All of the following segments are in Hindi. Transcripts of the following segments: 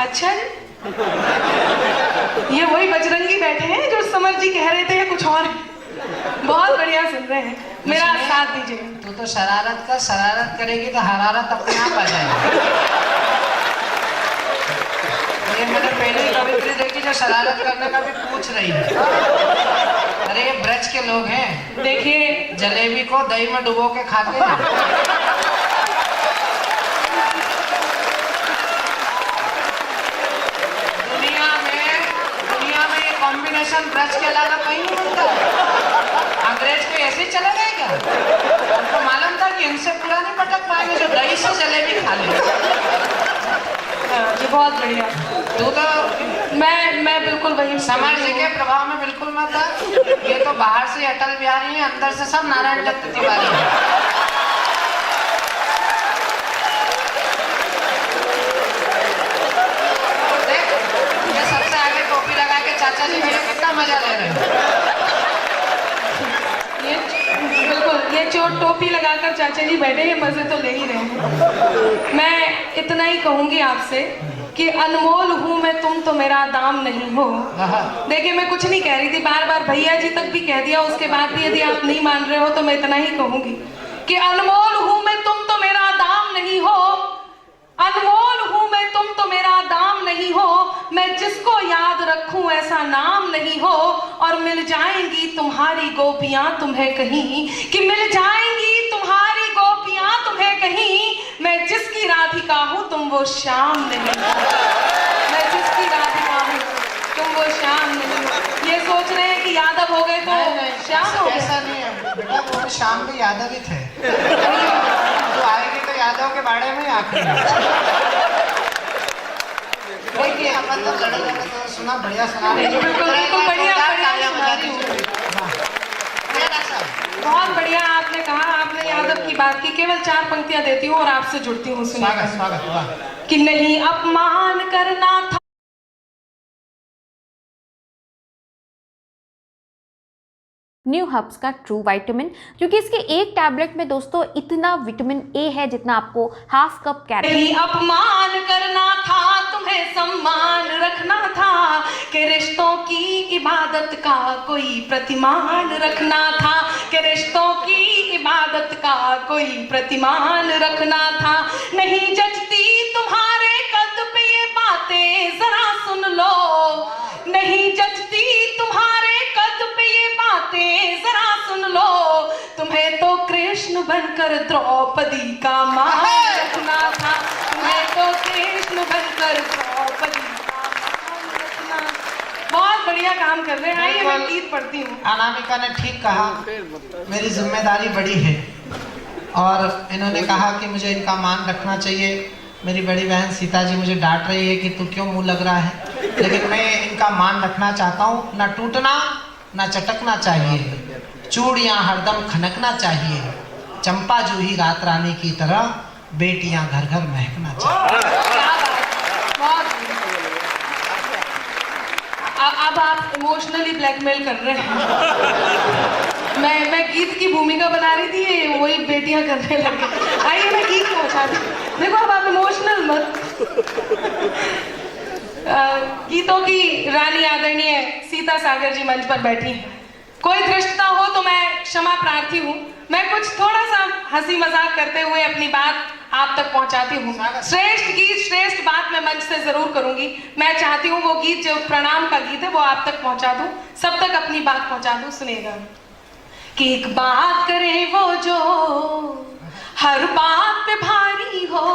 अच्छा जी, ये वही बजरंगी बैठे हैं जो समर जी कह रहे थे या कुछ और? बहुत बढ़िया सुन रहे हैं, मेरा साथ दीजिए। तू तो शरारत का शरारत करेगी तो हरारत अपने आप आ जाएगी। ये मैंने पहले ही कवित्री देखी जो शरारत करने का भी पूछ रही है। अरे ये ब्रज के लोग हैं, देखिए जलेबी को दही में डुबो के खाते हैं। दुनिया में ये कॉम्बिनेशन ब्रज के अलावा कहीं नहीं मिलता। अंग्रेज को ऐसे ही चला गया क्या? उनको मालूम था कि इनसे पूरा नहीं पटक पाएंगे जो दही से जलेबी खा ले। जी बहुत बढ़िया। तू तो मैं बिल्कुल वही समाज के प्रभाव में बिल्कुल मत आ। ये तो बाहर से अटल बिहारी है, अंदर से सब नारायण दत्त तिवारी है। देख, ये सबसे आगे टोपी लगा के चाचा जी मेरे कितना मजा ले रहे हैं। बिल्कुल, ये जो टोपी लगाकर चाचा जी बैठे हैं मजे तो ले ही रहे हैं। मैं इतना ही कहूंगी आपसे कि अनमोल हूं मैं, तुम तो मेरा दाम नहीं हो। देखिए मैं कुछ नहीं कह रही थी, बार बार भैया जी तक भी कह दिया, उसके बाद भी यदि आप नहीं मान रहे हो तो मैं इतना ही कहूंगी कि अनमोल हूं मैं, तुम तो मेरा दाम नहीं हो। अनमोल हूं मैं, तुम तो मेरा दाम नहीं हो। मैं जिसको याद रखूं ऐसा नाम नहीं हो। और मिल जाएंगी तुम्हारी गोपियां तुम्हें कहीं, कि मिल जाएंगी तुम्हारी गोपियां तुम्हें कहीं। मैं जिसकी राधिका हूं तुम वो श्याम नहीं हो। मैं जिसकी राधिका हूं तुम वो श्याम नहीं हो। ये सोच रहे हैं कि यादव हो गए तो श्याम हो गए? ऐसा नहीं है बेटा, वो शाम भी यादव ही थे। तो आएगी तो यादव के बारे में आखिर देखिए अपन तो लड़े लड़े तो सुना, बढ़िया सुना रही। बिल्कुल बिल्कुल बढ़िया बहुत बढ़िया आपने कहा। आपने यादव की बात की, केवल 4 पंक्तियां देती हूँ और आपसे जुड़ती हूँ। स्वागत स्वागत। कि नहीं अपमान करना था न्यू हब्स का ट्रू विटामिन, क्योंकि इसके एक टैबलेट में दोस्तों इतना विटामिन ए है जितना आपको हाफ कप कैरेट। नहीं अपमान करना था, तुम्हें सम्मान रखना था, कि रिश्तों की इबादत का कोई प्रतिमान रखना था, कि रिश्तों की इबादत का कोई प्रतिमान रखना था। नहीं जचती तुम्हारे कद पे ये बातें जरा सुन लो। नहीं जचती तुम्हारे कद पे ये बातें जरा सुन लो। तुम्हें तो कृष्ण बनकर द्रौपदी का मान रखना था। तुम्हें तो कृष्ण बनकर द्रौपदी का मान रखना। बहुत बढ़िया काम कर रहे हैं। आइए मैं गीत पढ़ती हूँ। अनामिका ने ठीक कहा, मेरी जिम्मेदारी बड़ी है और इन्होंने कहा कि मुझे इनका मान रखना चाहिए। मेरी बड़ी बहन सीता जी मुझे डांट रही है कि तू क्यों मुंह लग रहा है, लेकिन मैं इनका मान रखना चाहता हूँ। ना टूटना ना चटकना चाहिए, चूड़ियाँ हरदम खनकना चाहिए, चंपा जूही रात रानी की तरह बेटियां घर घर महकना चाहिए। अब आप इमोशनली ब्लैकमेल कर रहे हैं। मैं गीत की भूमिका बना रही थी, वही बेटियां करने लगे। आइए मैं गीत पहुंचा दी। देखो अब आप इमोशनल मत। गीतों की रानी आदरणीय सीता सागर जी मंच पर बैठी हैं। कोई धृष्टता हो तो मैं क्षमा प्रार्थी हूँ। मैं कुछ थोड़ा सा हंसी मजाक करते हुए अपनी बात आप तक पहुंचाती हूँ। श्रेष्ठ गीत श्रेष्ठ बात मैं मंच से जरूर करूंगी। मैं चाहती हूँ वो गीत जो प्रणाम का गीत है वो आप तक पहुंचा दूं, सब तक अपनी बात पहुंचा दूं। सुनिएगा कि एक बात करे वो जो हर बात पे भारी हो,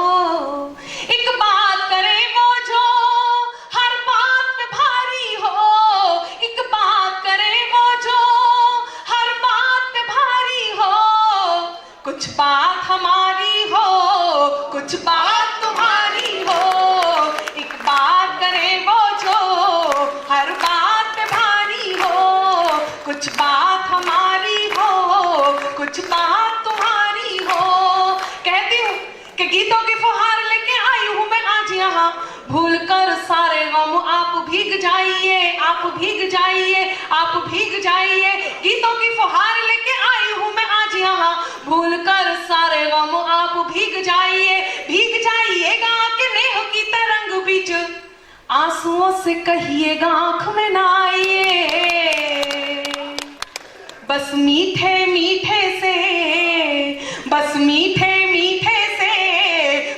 एक बात करे वो जो हर बात पे भारी हो, एक बात करे वो जो हर बात पे भारी हो। कुछ बात हमारी हो, कुछ बात तुम्हारी हो, एक बात करे वो जो हर बात पे भारी हो। कुछ बात हमारी हो, कुछ बात तुम्हारी हो। कहती हूँ कि गीतों की फुहार लेके आई हूँ मैं आज यहाँ, भूल कर सारे गम आप भीग जाइए, आप भीग जाइए, आप भीग जाइए। गीतों की फुहार लेके आई हूँ मैं आज यहाँ, भूल कर सारे गम आप भीग जाइए, भीग जाइएगा कि नेह की तरंग बीच से कहिएगा आंख में ना आइए, बस मीठे मीठे से, बस मीठे मीठे से,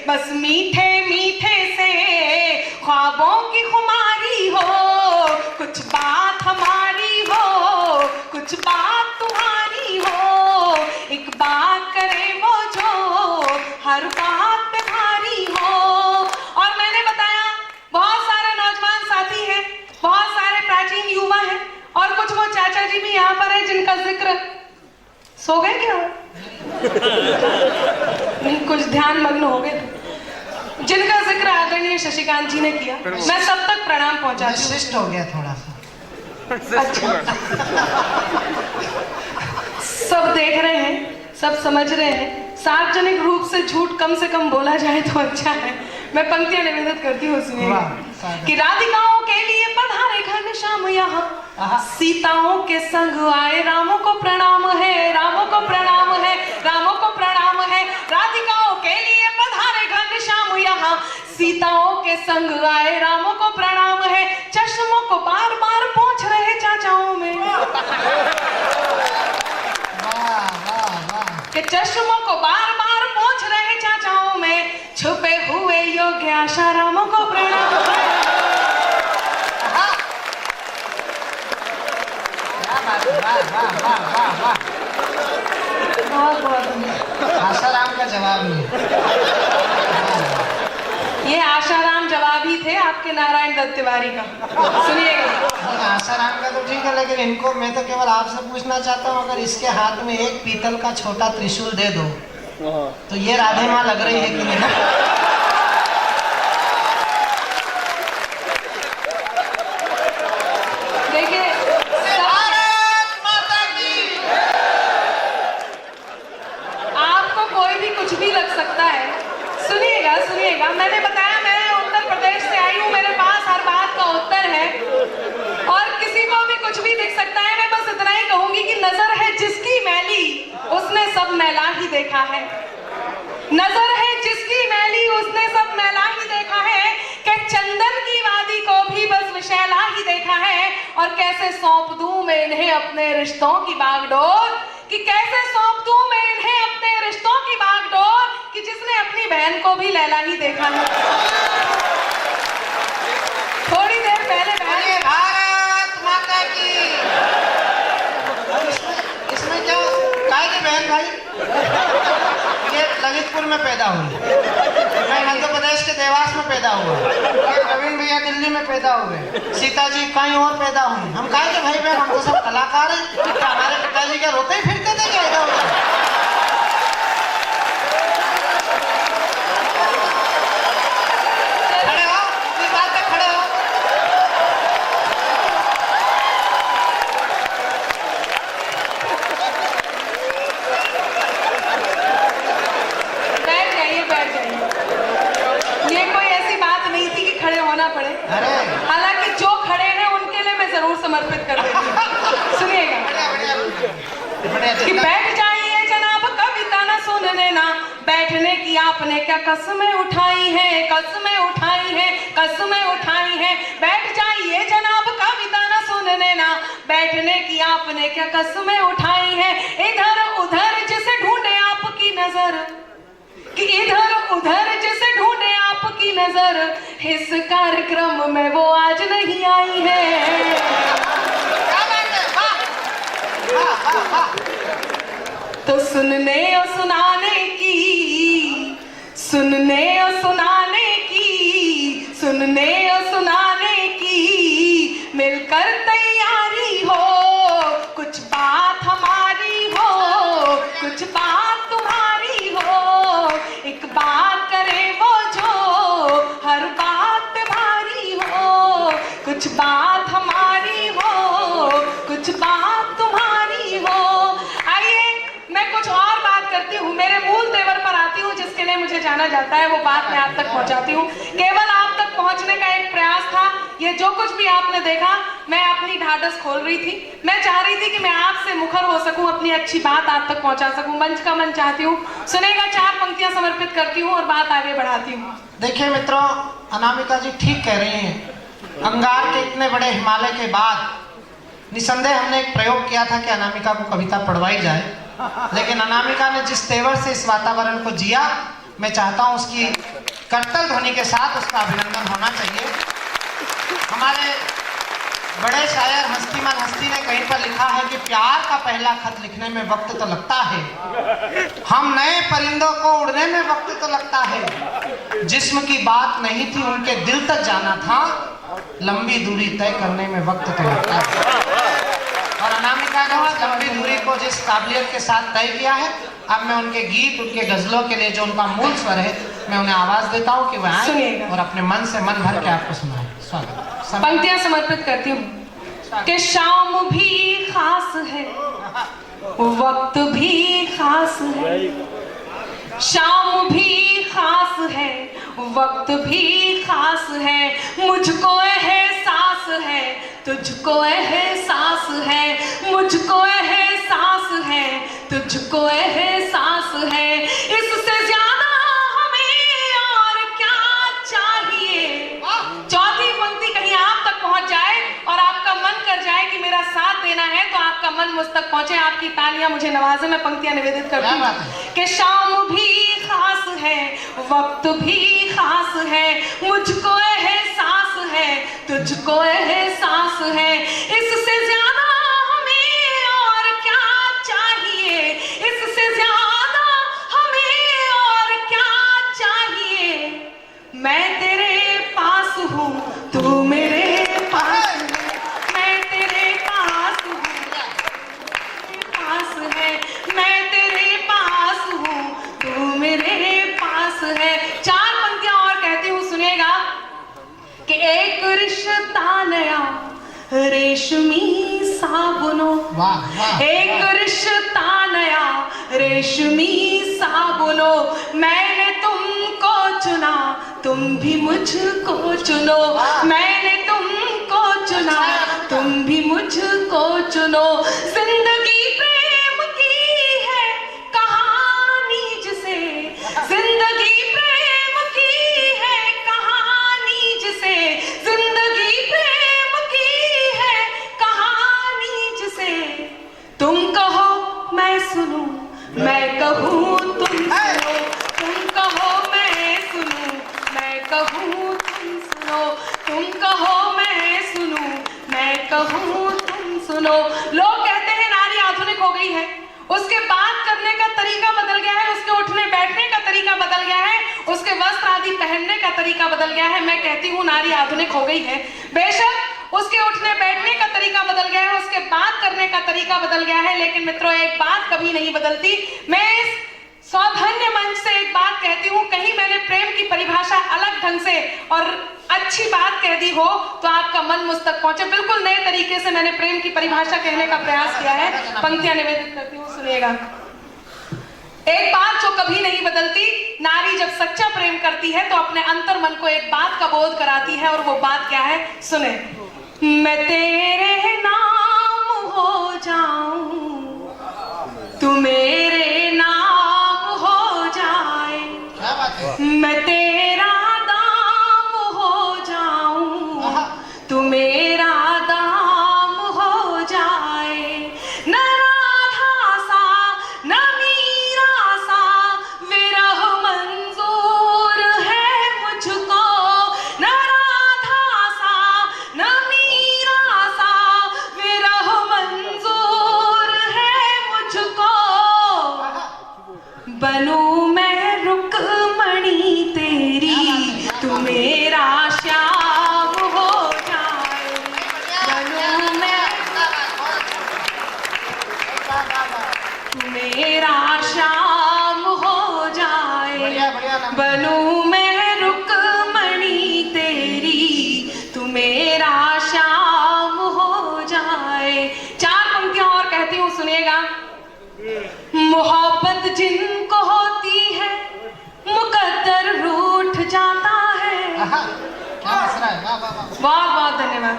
बस मीठे मीठे से ख्वाबों की खुमारी हो, कुछ बात हमारी हो, कुछ बात तुम्हारी हो, एक बात करे वो जो हर बात पे भारी हो। और मैंने बताया बहुत सारे नौजवान साथी हैं, बहुत सारे प्राचीन युवा हैं, और कुछ वो चाचा जी भी यहाँ पर है जिनका जिक्र, सो गए क्या? नहीं, कुछ ध्यान मग्न हो गए थे, जिनका जिक्र आदरणीय शशिकांत जी ने किया। मैं सब तक प्रणाम पहुंचाती हूँ। शिष्ट हो गया थोड़ा सा। अच्छा, सब देख रहे हैं, सब समझ रहे हैं, सार्वजनिक रूप से झूठ कम से कम बोला जाए तो अच्छा है। मैं पंक्तियां निवेदित करती हूँ, सुनिए कि राधिकाओं के लिए पधारे घनश्याम यहाँ, सीताओं के संग आए रामों को प्रणाम है, रामों को प्रणाम है, रामों को प्रणाम है। राधिकाओं के लिए पधारे घनश्याम यहाँ, सीताओं के संग आए रामों को प्रणाम है। चश्मों को बार बार पोंछ रहे चाचाओं में, कि चश्मों को बार बार पोंछ रहे चाचाओं में, छुपे हुए योग्य आशा रामों को प्रणाम है। बहुत बहुत आशाराम का जवाब नहीं। ये आशाराम जवाब ही थे आपके नारायण दत्त तिवारी का। सुनिएगा, आशाराम का तो ठीक है, लेकिन इनको मैं तो केवल आपसे पूछना चाहता हूँ, अगर इसके हाथ में एक पीतल का छोटा त्रिशूल दे दो तो ये राधे माँ लग रही है कि नहीं? सुनिएगा, मैंने बताया मैं उत्तर प्रदेश से आई हूँ, मेरे पास हर बात का उत्तर है और किसी को भी कुछ भी दिख सकता है। मैं बस इतना ही कहूंगी कि नजर है जिसकी मैली उसने सब मैला ही देखा है, नजर है जिसकी मैली उसने सब मैला ही देखा है, कि चंदन की वादी को भी बस विशैला ही देखा है। और कैसे सौंप दूं मैं इन्हें अपने रिश्तों की बागडोर, कि कैसे सौंप दूं मैं इन्हें अपने रिश्तों की बागडोर, कि जिसने अपनी बहन को भी लैला ही देखा है। थोड़ी देर पहले बहन, भारत माता की। इसमें क्या काय की बहन भाई? ये ललितपुर में पैदा हुई, मैं मध्य प्रदेश के देवास में पैदा हुआ, ये प्रवीण भैया दिल्ली में पैदा हुए, सीता जी कहीं और पैदा हुई। हम काय के भाई बहन, हम तो सब कलाकार हैं। क्या हमारे पिताजी क्या रोते ही फिरते थे क्या इधर उधर? खड़े हो, इस बात पे खड़े हो। बैठ जाइए, बैठ जाइए। ये कोई ऐसी बात नहीं थी कि खड़े होना पड़े, हालांकि जो खड़े हैं उनके लिए मैं जरूर समर्पित कर देती हूँ। सुनिएगा कि बैठ जाइए जनाब, कविता न सुनने ना, बैठने की आपने क्या कसमें उठाई हैं, कसमें उठाई हैं, कसमें उठाई हैं। बैठ जाइए जनाब, कविता न सुनने ना, बैठने की आपने क्या कसमें उठाई हैं। इधर उधर जिसे ढूंढे आपकी नजर, कि इधर उधर जिसे ढूंढे आपकी नजर, इस कार्यक्रम में वो आज नहीं आई है। तो सुनने और सुनाने की, सुनने और सुनाने की, सुनने और सुनाने की मिलकर तैयारी हो, कुछ बात हमारी हो, कुछ बात तुम्हारी हो, एक बात करे वो जो हर बात भारी हो, कुछ बात हमारी हो, कुछ बात तुम्हारी हो। आइए मैं कुछ और बात करती हूँ, मेरे मूल तेवर पर आती हूँ, जिसके लिए मुझे जाना जाता है, वो बात मैं आप तक पहुँचाती हूँ। केवल आप तक पहुँचने का एक प्रयास था। ये जो कुछ भी आपने देखा, मैं अपनी ढाढ़स खोल रही थी, मैं चाह रही थी कि मैं आपसे मुखर हो सकूं, अपनी अच्छी बात आप तक पहुंचा सकूं। मंच का मन चाहती हूँ, सुनेगा, 4 पंक्तियां समर्पित करती हूँ और बात आगे बढ़ाती हूँ। देखिए मित्रों, अनामिका जी ठीक कह रही हैं अंगार के इतने बड़े हिमालय के बाद निसंदेह हमने एक प्रयोग किया था कि अनामिका को कविता पढ़वाई जाए, लेकिन अनामिका ने जिस तेवर से इस वातावरण को जिया, मैं चाहता हूं उसकी करतल ध्वनि के साथ उसका अभिनंदन होना चाहिए। हमारे बड़े शायर हस्तीमान हस्ती ने कहीं पर लिखा है कि प्यार का पहला खत लिखने में वक्त तो लगता है, हम नए परिंदों को उड़ने में वक्त तो लगता है, जिस्म की बात नहीं थी उनके दिल तक जाना था, लंबी दूरी तय करने में वक्त तो लगता है। और अनामिका ने उस लंबी दूरी को जिस काबिलियत के साथ तय किया है, अब मैं उनके गीत, उनके गजलों के लिए जो उनका मूल स्वर है, मैं उन्हें आवाज देता हूँ कि वह आए और अपने मन से मन भर के आपको सुनाए। स्वागत। पंक्तियां समर्पित करती हूँ कि शाम भी खास है, वक्त भी खास है, शाम भी खास है, वक्त भी खास है, मुझको एहसास है, तुझको एहसास है, मुझको एहसास है, तुझको एहसास है, इससे ज्यादा हमें और क्या चाहिए। चौथी पंक्ति कहीं आप तक पहुंच जाए और आपका मन कर जाए कि मेरा साथ देना है, तो आपका मन मुझ तक पहुंचे, आपकी तालियां मुझे नवाजे। मैं पंक्तियां निवेदित करती हूँ कि शाम भी खास है, वक्त भी खास है, मुझको एहसास है, तुझको एहसास है, इससे ज्यादा हमें और क्या चाहिए, इससे ज्यादा हमें और क्या चाहिए। मैं तेरे पास हूँ, तू मेरे पास है, मैं तेरे पास हूँ, पास है, मैं तेरे पास हूँ, तू मेरे पास है। चार पंक्तियां और कहती हूँ, सुनिएगा कि एक रिश्ता नया रेशमी साबुनों, एक रिश्ता नया रेशमी साबुनों, मैंने तुमको चुना, तुम भी मुझको चुनो, मैंने तुमको चुना, तुम भी मुझको चुनो। जिंदगी प्रेम की है कहानी जिसे, जिंदगी प्रेम की है कहानी जिसे, जिंदगी प्रेम की है कहानी जिसे, तुम कहो मैं सुनूं, मैं कहूँ तुम सुनो, तुम कहो मैं सुनूं, मैं कहूँ तुम सुनो, तुम कहो मैं सुनूं, मैं कहूँ तुम सुनो। लोग कहते हैं नारी आधुनिक हो गई है, उसके बात करने का तरीका बदल गया है, उसके उठने बैठने का तरीका बदल गया है, उसके वस्त्र आदि पहनने का तरीका बदल गया है। मैं कहती हूँ नारी आधुनिक हो गई है, बेशक उसके उठने बैठने का तरीका बदल गया है, उसके बात करने का तरीका बदल गया है, लेकिन मित्रों एक बात कभी नहीं बदलती। मैं इस सौधन्य मंच से एक बात कहती हूँ, कहीं मैंने प्रेम की परिभाषा अलग ढंग से और अच्छी बात कह दी हो तो आपका मन मुझ तक पहुंचे। बिल्कुल नए तरीके से मैंने प्रेम की परिभाषा कहने का प्रयास किया है। पंक्तियां निवेदित करती हूँ, सुनिएगा। एक बात जो कभी नहीं बदलती, नारी जब सच्चा प्रेम करती है तो अपने अंतर मन को एक बात का बोध कराती है, और वो बात क्या है, सुने। मैं तेरे नाम हो जाऊं, तू मेरे नाम हो जाए, मैं तेरा दाम हो जाऊं, तू मेरा दाम हो जाए। न राधा सा न मीरा सा विरह मंजूर है मुझको, न राधा सा न मीरा सा विरह मंजूर है मुझको। बनूं मैं रुक्मणी तेरी, तू मेरा श्याम हो जाए, बनूं मैं तू मेरा श्याम हो जाए, बनूं मैं रुक्मणी तेरी, तू मेरा श्याम हो जाए। चार पंक्तियां और कहती हूँ, सुनिएगा। मोहब्बत जिनको होती है मुकद्दर रूठ जाता है। बहुत बहुत धन्यवाद।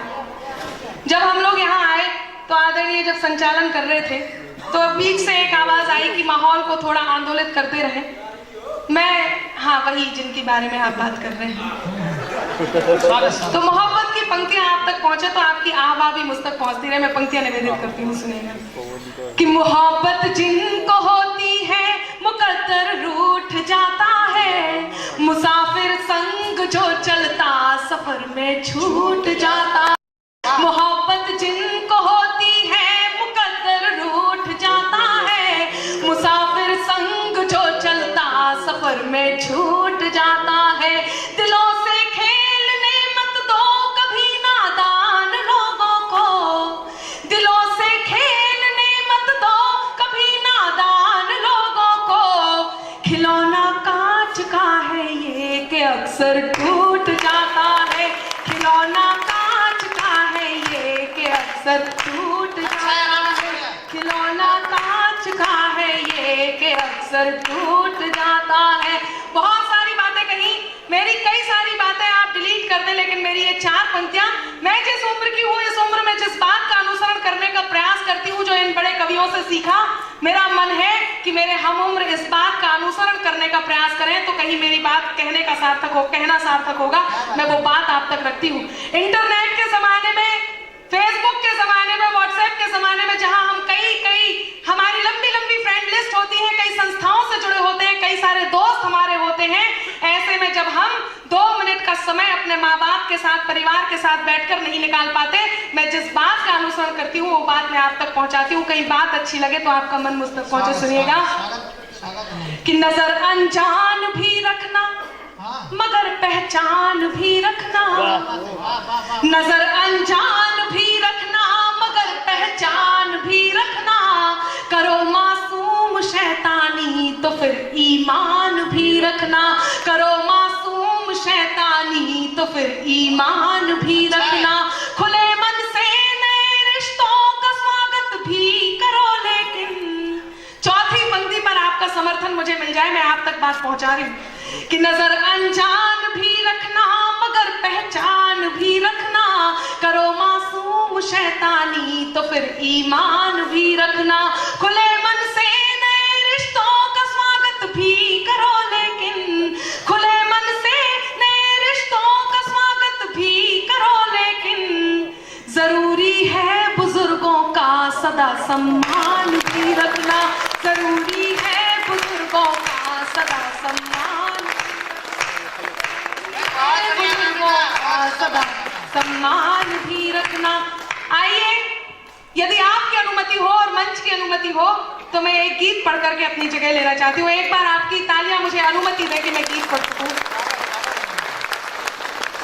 जब हम लोग यहाँ आए तो आदरणीय जब संचालन कर रहे थे तो बीच से एक आवाज आई कि माहौल को थोड़ा आंदोलित करते रहे। मैं, हाँ, वही जिनके बारे में आप बात कर रहे हैं। तो मोहब्बत की पहुंचे तो आपकी आवाज़ भी मुझ तक पहुंचती रहे। मैं पंक्तियां निवेदित करती हूँ, सुनिएगा। कि मोहब्बत जिनको होती है मुकद्दर रूठ जाता है, मुसाफिर संग जो चलता सफर में छूट जाता। मोहब्बत जिनको होती है मुकद्दर रूठ जाता है, मुसाफिर संग जो चलता सफर में छूट जाता है। दिलों से खेलने मत दो कभी नादान लोगों को, दिलों से खेलने मत दो कभी नादान लोगों को। खिलौना कांच का है ये कि अक्सर टूट जाता है, खिलौना कांच का है ये कि अक्सर टूट जाता है, खिलौना कांच का है ये कि अक्सर टूट जाता है। बहुत सारी बातें कही, मेरी कई सारी बातें आप डिलीट कर दें, लेकिन मेरी ये 4 पंक्तियां, मैं जिस उम्र की हूँ, इस उम्र में जिस बात का अनुसरण करने का प्रयास करती हूँ, जो इन बड़े कवियों से सीखा, मेरा मन है कि मेरे हम उम्र इस बात का अनुसरण करने का प्रयास करें, तो कहीं मेरी बात कहने का सार्थक हो, कहना सार्थक होगा। मैं वो बात आप तक रखती हूँ। इंटरनेट के जमाने में, फेसबुक के जमाने में, व्हाट्सएप के जमाने में, जहां हम कई हमारी लंबी लंबी फ्रेंड लिस्ट होती है, कई संस्थाओं से जुड़े होते हैं, कई सारे दोस्त हमारे होते हैं, ऐसे में जब हम 2 मिनट का समय अपने माँ बाप के साथ, परिवार के साथ बैठकर नहीं निकाल पाते, मैं जिस बात का अनुसरण करती हूँ वो बात मैं आप तक पहुंचाती हूँ। कहीं बात अच्छी लगे तो आपका मन मुझ तक पहुंचे। सुनिएगा कि नजर अनजान भी रखना मगर पहचान भी रखना, नजर अनजान भी रखना मगर पहचान भी रखना। करो मासूम शैतानी तो फिर ईमान भी रखना, करो मासूम शैतानी तो फिर ईमान भी रखना। खुले मन से नए रिश्तों का स्वागत भी करो, लेकिन चौथी पंक्ति पर आपका समर्थन मुझे मिल जाए, मैं आप तक बात पहुंचा रही हूँ कि नजर अनजान भी रखना मगर पहचान भी रखना। करो मासूम शैतानी तो फिर ईमान भी रखना। खुले मन से नए रिश्तों का स्वागत भी करो, लेकिन खुले मन से नए रिश्तों का स्वागत भी करो, लेकिन जरूरी है बुजुर्गों का सदा सम्मान भी रखना, जरूरी है बुजुर्गों का सदा सम्मान, सदा सम्मान भी रखना। आइए, यदि आपकी अनुमति हो और मंच की अनुमति हो तो मैं एक गीत पढ़ करके अपनी जगह लेना चाहती हूँ। एक बार आपकी तालियां मुझे अनुमति दें कि मैं गीत पढ़ सकूं।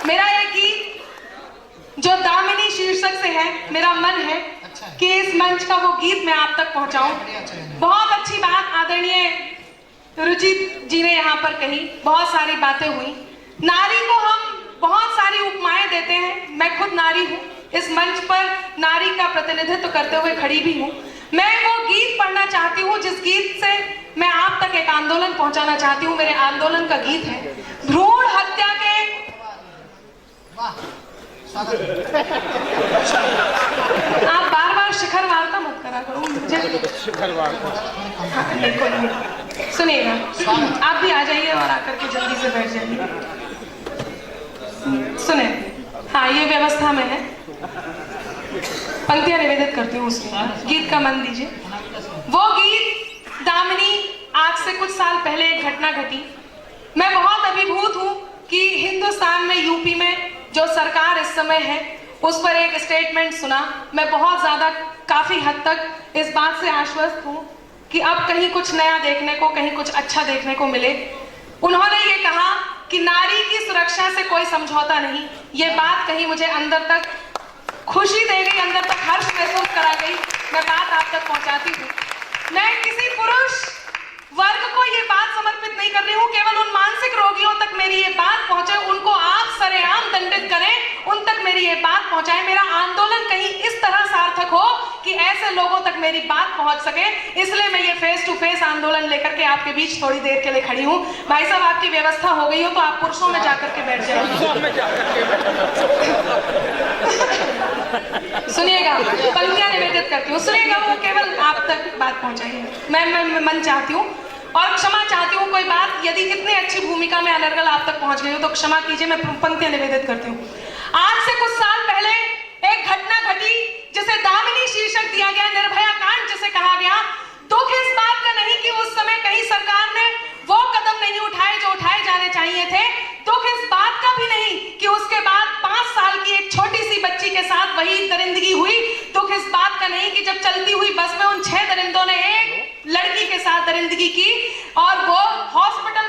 मेरा ये गीत जो दामिनी शीर्षक से है, मेरा मन है कि इस मंच का वो गीत मैं आप तक पहुंचाऊं। बहुत अच्छी बात आदरणीय रुचित जी ने यहाँ पर कही, बहुत सारी बातें हुई। नारी को हम बहुत सारी उपमाएं देते हैं, मैं खुद नारी हूँ, इस मंच पर नारी का प्रतिनिधित्व करते हुए खड़ी भी हूँ। मैं वो गीत पढ़ना चाहती हूँ जिस गीत से मैं आप तक एक आंदोलन पहुंचाना चाहती हूँ। मेरे आंदोलन का गीत है भ्रूण हत्या के। आप बार बार शिखर वार्ता मत करा करो मुझे। सुनिएगा, आप भी आ जाइए और आकर के जल्दी से बैठ जाइए। सुने, हाँ ये व्यवस्था में है, पंक्तियां निवेदित करती हूँ उसमें, गीत का मन दीजिए। वो गीत दामिनी, आज से कुछ साल पहले एक घटना घटी। मैं बहुत अभिभूत हूँ कि हिंदुस्तान में, यूपी में जो सरकार इस समय है उस पर एक स्टेटमेंट सुना। मैं बहुत ज्यादा, काफी हद तक इस बात से आश्वस्त हूँ कि अब कहीं कुछ नया देखने को, कहीं कुछ अच्छा देखने को मिले। उन्होंने ये कहा कि नारी की सुरक्षा से कोई समझौता नहीं। ये बात कहीं मुझे अंदर तक खुशी दे गई, अंदर तक हर्ष महसूस करा गई। मैं बात आप तक पहुंचाती हूँ। मैं किसी पुरुष वर्ग को ये बात समर्पित नहीं कर रही हूँ, केवल उन मानसिक रोगियों तक मेरी ये बात पहुंचे, उनको आप सरेआम दंडित करें, उन तक मेरी ये बात पहुंचाए। मेरा आंदोलन कहीं इस तरह सार्थक हो कि ऐसे लोगों तक मेरी बात पहुंच सके, इसलिए मैं ये फेस टू फेस आंदोलन लेकर के आपके बीच थोड़ी देर के लिए खड़ी हूँ। भाई साहब, आपकी व्यवस्था हो गई हो तो आप पुरुषों में जाकर के बैठ जाइए। सुनिएगा, पंक्तियां निवेदित करती हूँ, सुनिएगा, वो केवल आप तक बात पहुंचाइए। मैं मन चाहती हूँ और क्षमा चाहती हूँ, कोई बात यदि इतनी अच्छी भूमिका में अनर्गल आप तक पहुंच गई हो तो क्षमा कीजिए। मैं पंक्तियां निवेदित करती हूँ। आज से कुछ साल पहले शीर्षक दिया गया निर्भया कांड जिसे कहा गया। दुख इस बात का नहीं कि उस समय कहीं सरकार ने वो कदम नहीं उठाए जो उठाए जाने चाहिए थे। दुख इस बात का भी नहीं कि उसके बाद 5 साल की एक छोटी सी बच्ची के साथ वही दरिंदगी हुई। दुख इस बात का नहीं कि जब चलती हुई बस में उन 6 दरिंदों ने एक लड़की के साथ दरिंदगी की और वो हॉस्पिटल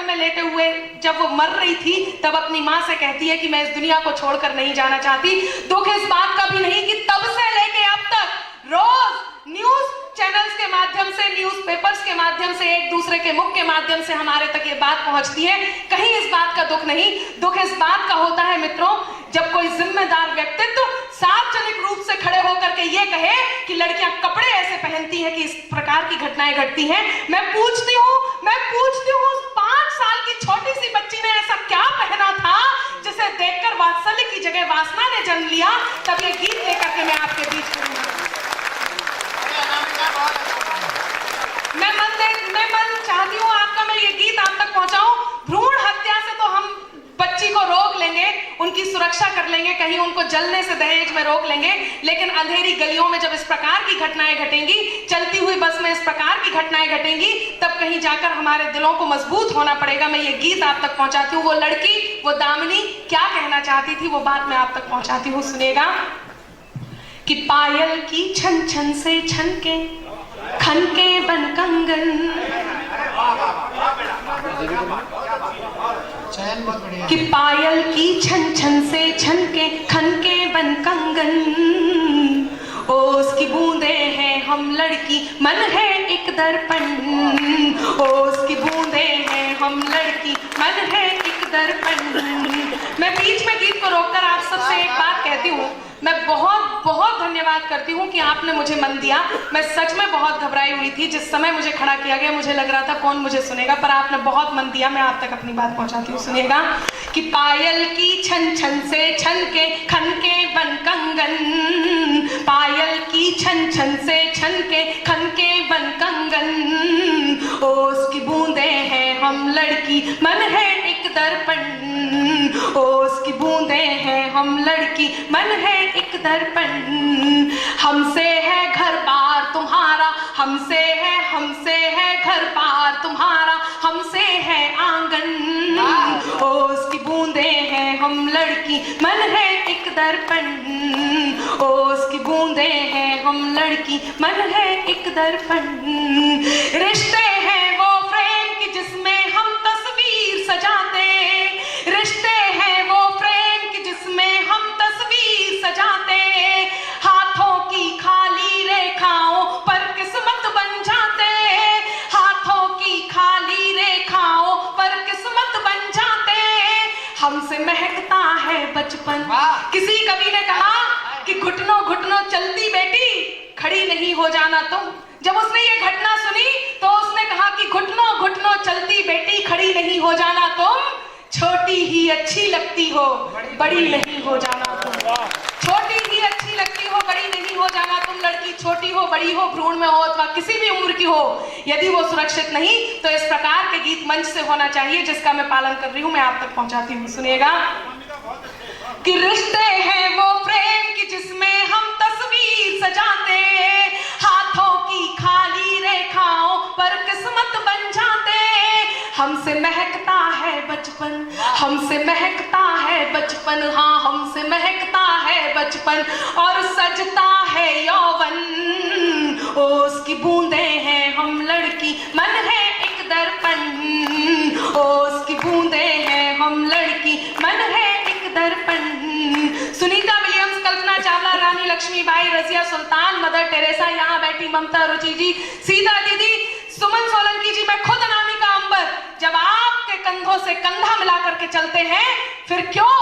में लेटे हुए जब वो मर रही थी तब अपनी मां से कहती है कि मैं इस दुनिया को छोड़कर नहीं जाना चाहती। दुख इस बात का भी नहीं कि तब से लेके अब तक रोज न्यूज चैनल्स के माध्यम से, न्यूज़पेपर्स के माध्यम से, एक दूसरे के मुख के माध्यम से हमारे तक ये बात पहुंचती है। कहीं इस बात का दुख नहीं। दुख इस बात का होता है मित्रों जब कोई जिम्मेदार व्यक्तित्व सार्वजनिक रूप से खड़े होकर के ये कहे कि लड़कियां कपड़े ऐसे पहनती हैं कि इस प्रकार की घटनाएं घटती हैं। मैं पूछती हूँ 5 साल की छोटी सी बच्ची ने ऐसा क्या पहना था जिसे देखकर वात्सल्य की जगह वासना ने जन्म लिया। तब ये गीत लेकर के मैं आपके बीच करूंगा। मैं मन चाहती हूँ आपका मैं ये गीत आप तक पहुंचाऊं। भ्रूण हत्या से तो हम बच्ची को रोक लेंगे, उनकी सुरक्षा कर लेंगे, कहीं उनको जलने से दहेज में रोक लेंगे, लेकिन अंधेरी गलियों में जब इस प्रकार की घटनाएं घटेंगी, चलती हुई बस में इस प्रकार की घटनाएं घटेंगी, तब कहीं जाकर हमारे दिलों को मजबूत होना पड़ेगा। मैं ये गीत आप तक पहुंचाती हूँ। वो लड़की, वो दामिनी क्या कहना चाहती थी वो बात मैं आप तक पहुंचाती हूँ। सुनिएगा कि पायल की छन छन से छनके खनके बन कंगन, कि पायल की छन छन से छनके खनके बन कंगन, ओ उसकी बूंदे हैं हम लड़की मन है एक दर्पण, ओ उसकी बूंदे हैं हम लड़की मन है एक दर्पण। मैं बीच में गीत को रोककर आप सबसे एक बात कहती हूँ। मैं बहुत बहुत धन्यवाद करती हूँ कि आपने मुझे मन दिया। मैं सच में बहुत घबराई हुई थी जिस समय मुझे खड़ा किया गया। मुझे लग रहा था कौन मुझे सुनेगा, पर आपने बहुत मन दिया। मैं आप तक अपनी बात पहुंचाती हूँ। सुनिएगा कि पायल की छन छन से छनके खनके बन कंगन, पायल की छन छन से छनके खनके बन कंगन, ओ उसकी बूंदे हैं हम लड़की मन है एक दर्पण, ओ उसकी बूंदे हैं हम लड़की मन है एक दर्पण। हमसे है घर बार तुम्हारा, हमसे है घर बार तुम्हारा, हमसे है आंगन, ओ उसकी बूंदे हैं हम लड़की मन है एक दर्पण, ओ उसकी बूंदे हैं हम लड़की मन है एक दर्पण। रिश्ते हैं वो फ्रेम की जिसमें हम तस्वीर सजाते, रिश्ते हैं वो फ्रेम की जिसमें हम तस्वीर सजाते, हाथों की खाली रेखाओं पर किस्मत बन जाते, हाथों की खाली रेखाओं पर किस्मत बन जाते। हमसे महकता है बचपन। किसी कवि ने कहा कि घुटनों घुटनों चलती बेटी खड़ी नहीं हो जाना तुम। जब उसने ये घटना सुनी तो उसने कहा कि घुटनों घुटनों चलती बेटी खड़ी नहीं हो जाना तुम, छोटी ही अच्छी लगती हो बड़ी नहीं हो जाना तुम, छोटी ही अच्छी लगती हो बड़ी नहीं हो जाना तुम। लड़की छोटी हो बड़ी हो, भ्रूण में हो अथवा किसी भी उम्र की हो, यदि वो सुरक्षित नहीं तो इस प्रकार के गीत मंच से होना चाहिए जिसका मैं पालन कर रही हूं। मैं आप तक पहुंचाती हूँ। सुनिएगा कि रिश्ते हैं वो प्रेम की जिसमें हम तस्वीर सजाते, हाथों की खाली रेखाओं पर किस्मत बन जाते। हमसे महकता है बचपन, हमसे महकता है बचपन, हाँ हमसे महकता है बचपन और सजता है यौवन, ओ उसकी बूंदे हैं हम लड़की मन है एक दर्पण, ओ उसकी बूंदे हैं हम लड़की मन है एक दर्पण। सुनीता विलियम्स, कल्पना चावला, रानी लक्ष्मीबाई, रजिया सुल्तान, मदर टेरेसा, यहाँ बैठी ममता रुचि जी, सीता दीदी, सुमन सोलंकी जी, मैं खुद अनामिका अंबर, जब आपके कंधों से कंधा मिला करके चलते हैं फिर क्यों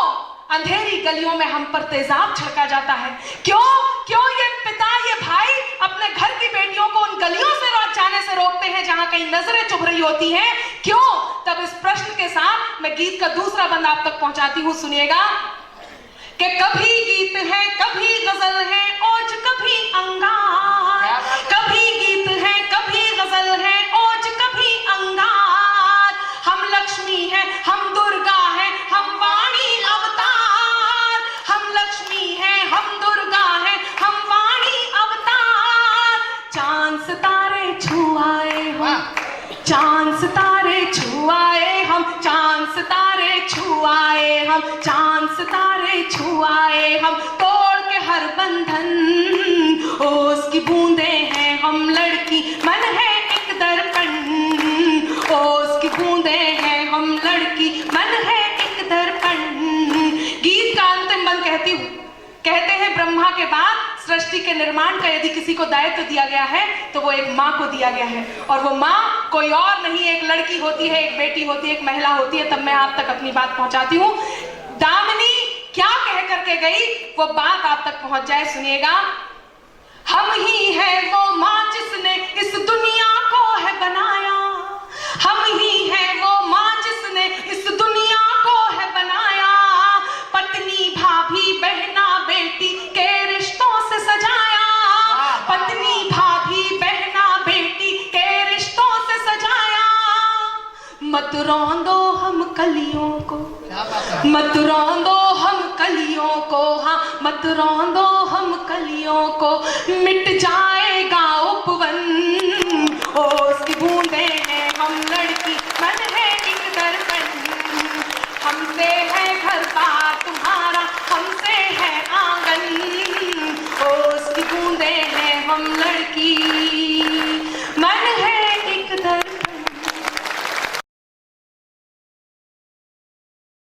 अंधेरी गलियों में हम पर तेजाब छिड़का जाता है? क्यों ये पिता, ये भाई अपने घर की बेटियों को उन गलियों से जाने से रोकते हैं जहां कहीं नजरें चुभ रही होती हैं? क्यों? तब इस प्रश्न के साथ मैं गीत का दूसरा बंद आप तक पहुंचाती हूं। सुनिएगा कि कभी गीत है, कभी गजल है, ओज कभी अंगार, कभी गीत है, कभी गजल है, ओज कभी अंगार। हम लक्ष्मी हैं, हम दुर्गा हैं, हम वाणी अवतार, हम लक्ष्मी हैं, हम दुर्गा हैं, हम वाणी सितारे छुआए हम तोड़ के हर बंधन, ओ उसकी बूंदे हैं हम लड़की मन है एक दर्पण, ओ उसकी बूंदे हैं हम लड़की मन है एक दर्पण। गीत का अंतिम बंद कहती हूँ, कहते हैं ब्रह्मा के बाद सृष्टि के निर्माण का यदि किसी को दायित्व दिया गया है तो वो एक माँ को दिया गया है, और वो माँ कोई और नहीं, एक लड़की होती है, एक बेटी होती है, एक महिला होती है। तब मैं आप तक अपनी बात पहुंचाती हूँ। दामिनी क्या कह करके गई, वो बात आप तक पहुंच जाए, सुनिएगा। हम ही है वो माँ जिसने इस दुनिया को है बनाया, हम ही है वो माँ जिसने इस दुनिया को है बनाया, पत्नी भाभी बहना बेटी के रिश्तों से सजाया, पत्नी भाभी बहना बेटी के रिश्तों से सजाया। मत रौंदो हम कलियों को, मत रौंदो हम कलियों को, हाँ मत रौंदो हम कलियों को, मिट जाएगा उपवन, ओ उसकी बूंदे हैं हम लड़की मन है एक दर्पण, हमसे है घर बार तुम्हारा, हमसे है आंगन, ओ उसकी बूंदे हैं हम लड़की